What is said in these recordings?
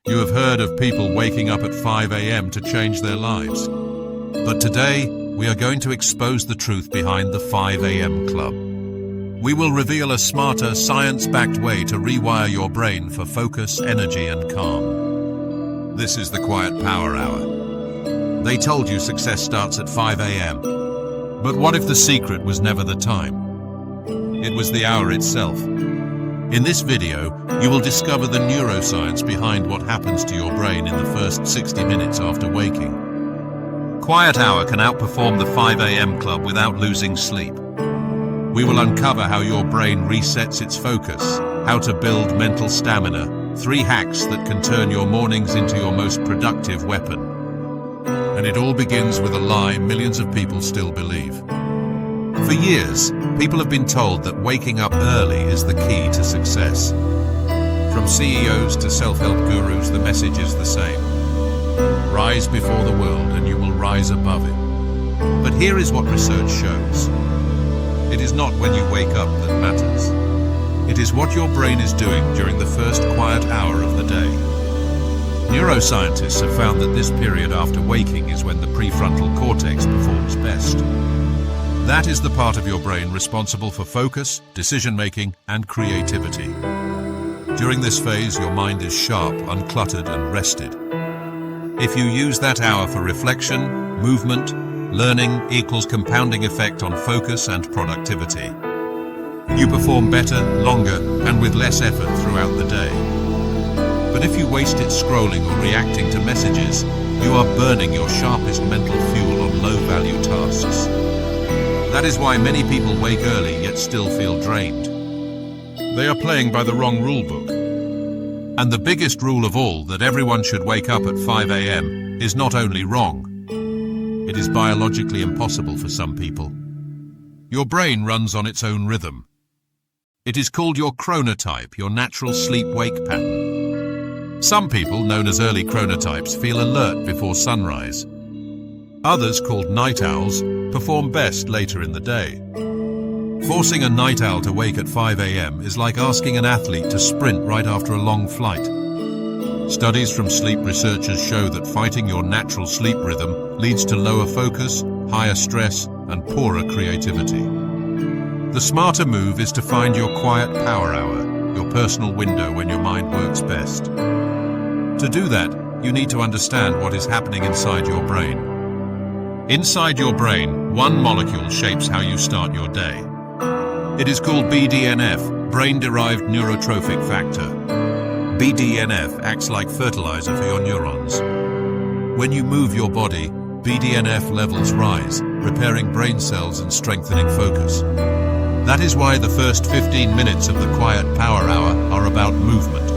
You have heard of people waking up at 5 a.m. to change their lives. But today, we are going to expose the truth behind the 5 a.m. club. We will reveal a smarter, science-backed way to rewire your brain for focus, energy, and calm. This is the Quiet Power Hour. They told you success starts at 5 a.m. But what if the secret was never the time? It was the hour itself. In this video, you will discover the neuroscience behind what happens to your brain in the first 60 minutes after waking. Quiet Hour can outperform the 5 a.m. club without losing sleep. We will uncover how your brain resets its focus, how to build mental stamina, 3 hacks that can turn your mornings into your most productive weapon. And it all begins with a lie millions of people still believe. For years, people have been told that waking up early is the key to success. From CEOs to self-help gurus, the message is the same. Rise before the world and you will rise above it. But here is what research shows. It is not when you wake up that matters. It is what your brain is doing during the first quiet hour of the day. Neuroscientists have found that this period after waking is when the prefrontal cortex performs best. That is the part of your brain responsible for focus, decision-making, and creativity. During this phase, your mind is sharp, uncluttered, and rested. If you use that hour for reflection, movement, learning equals compounding effect on focus and productivity. You perform better, longer, and with less effort throughout the day. But if you waste it scrolling or reacting to messages, you are burning your sharpest mental fuel on low-value tasks. That is why many people wake early yet still feel drained. They are playing by the wrong rulebook. And the biggest rule of all, that everyone should wake up at 5 a.m., is not only wrong, it is biologically impossible for some people. Your brain runs on its own rhythm. It is called your chronotype, your natural sleep-wake pattern. Some people, known as early chronotypes, feel alert before sunrise. Others, called night owls, perform best later in the day. Forcing a night owl to wake at 5 a.m. is like asking an athlete to sprint right after a long flight. Studies from sleep researchers show that fighting your natural sleep rhythm leads to lower focus, higher stress, and poorer creativity. The smarter move is to find your quiet power hour, your personal window when your mind works best. To do that, you need to understand what is happening inside your brain. Inside your brain, one molecule shapes how you start your day. It is called BDNF, brain-derived neurotrophic factor. BDNF acts like fertilizer for your neurons. When you move your body, BDNF levels rise, repairing brain cells and strengthening focus. That is why the first 15 minutes of the Quiet Power Hour are about movement.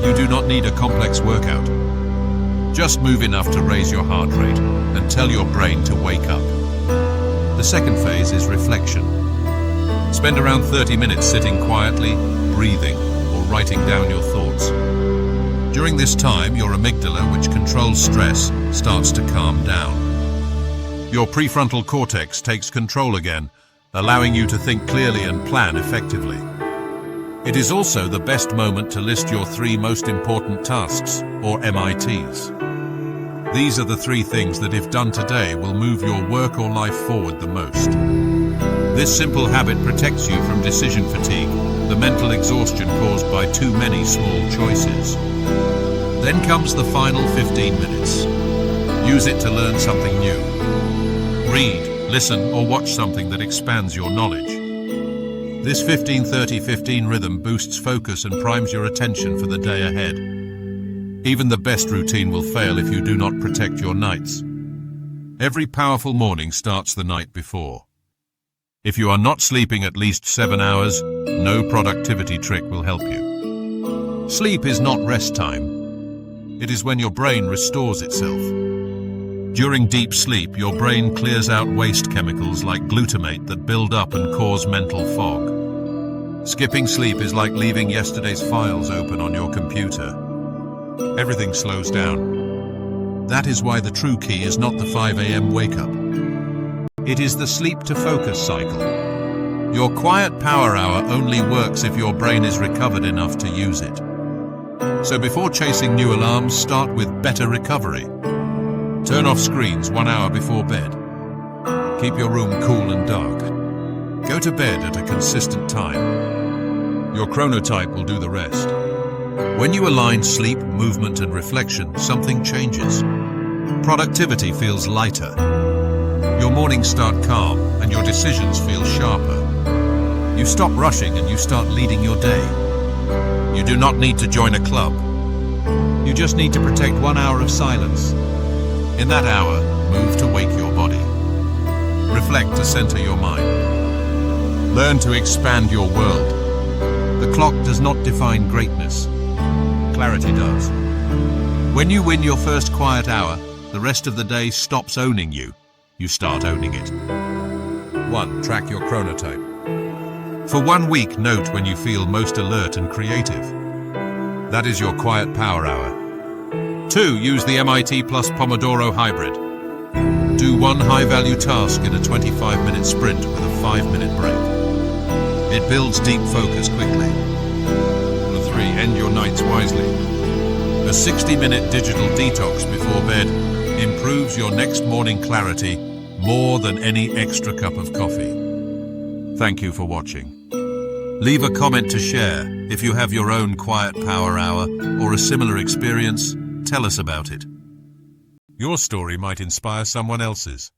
You do not need a complex workout. Just move enough to raise your heart rate and tell your brain to wake up. The second phase is reflection. Spend around 30 minutes sitting quietly, breathing, or writing down your thoughts. During this time, your amygdala, which controls stress, starts to calm down. Your prefrontal cortex takes control again, allowing you to think clearly and plan effectively. It is also the best moment to list your 3 most important tasks, or MITs. These are the 3 things that, if done today, will move your work or life forward the most. This simple habit protects you from decision fatigue, the mental exhaustion caused by too many small choices. Then comes the final 15 minutes. Use it to learn something new. Read, listen, or watch something that expands your knowledge. This 15-30-15 rhythm boosts focus and primes your attention for the day ahead. Even the best routine will fail if you do not protect your nights. Every powerful morning starts the night before. If you are not sleeping at least 7 hours, no productivity trick will help you. Sleep is not rest time. It is when your brain restores itself. During deep sleep, your brain clears out waste chemicals like glutamate that build up and cause mental fog. Skipping sleep is like leaving yesterday's files open on your computer. Everything slows down. That is why the true key is not the 5 a.m. wake-up. It is the sleep-to-focus cycle. Your quiet power hour only works if your brain is recovered enough to use it. So before chasing new alarms, start with better recovery. Turn off screens 1 hour before bed. Keep your room cool and dark. Go to bed at a consistent time. Your chronotype will do the rest. When you align sleep, movement, and reflection, something changes. Productivity feels lighter. Your mornings start calm, and your decisions feel sharper. You stop rushing and you start leading your day. You do not need to join a club. You just need to protect 1 hour of silence. In that hour, move to wake your body. Reflect to center your mind. Learn to expand your world. The clock does not define greatness. Clarity does. When you win your first quiet hour, the rest of the day stops owning you. You start owning it. 1. Track your chronotype. For 1 week, note when you feel most alert and creative. That is your quiet power hour. 2. Use the MIT plus Pomodoro hybrid. Do 1 high-value task in a 25-minute sprint with a 5-minute break. It builds deep focus quickly. 3. End your nights wisely. A 60-minute digital detox before bed improves your next morning clarity more than any extra cup of coffee. Thank you for watching. Leave a comment to share. If you have your own quiet power hour or a similar experience, tell us about it. Your story might inspire someone else's.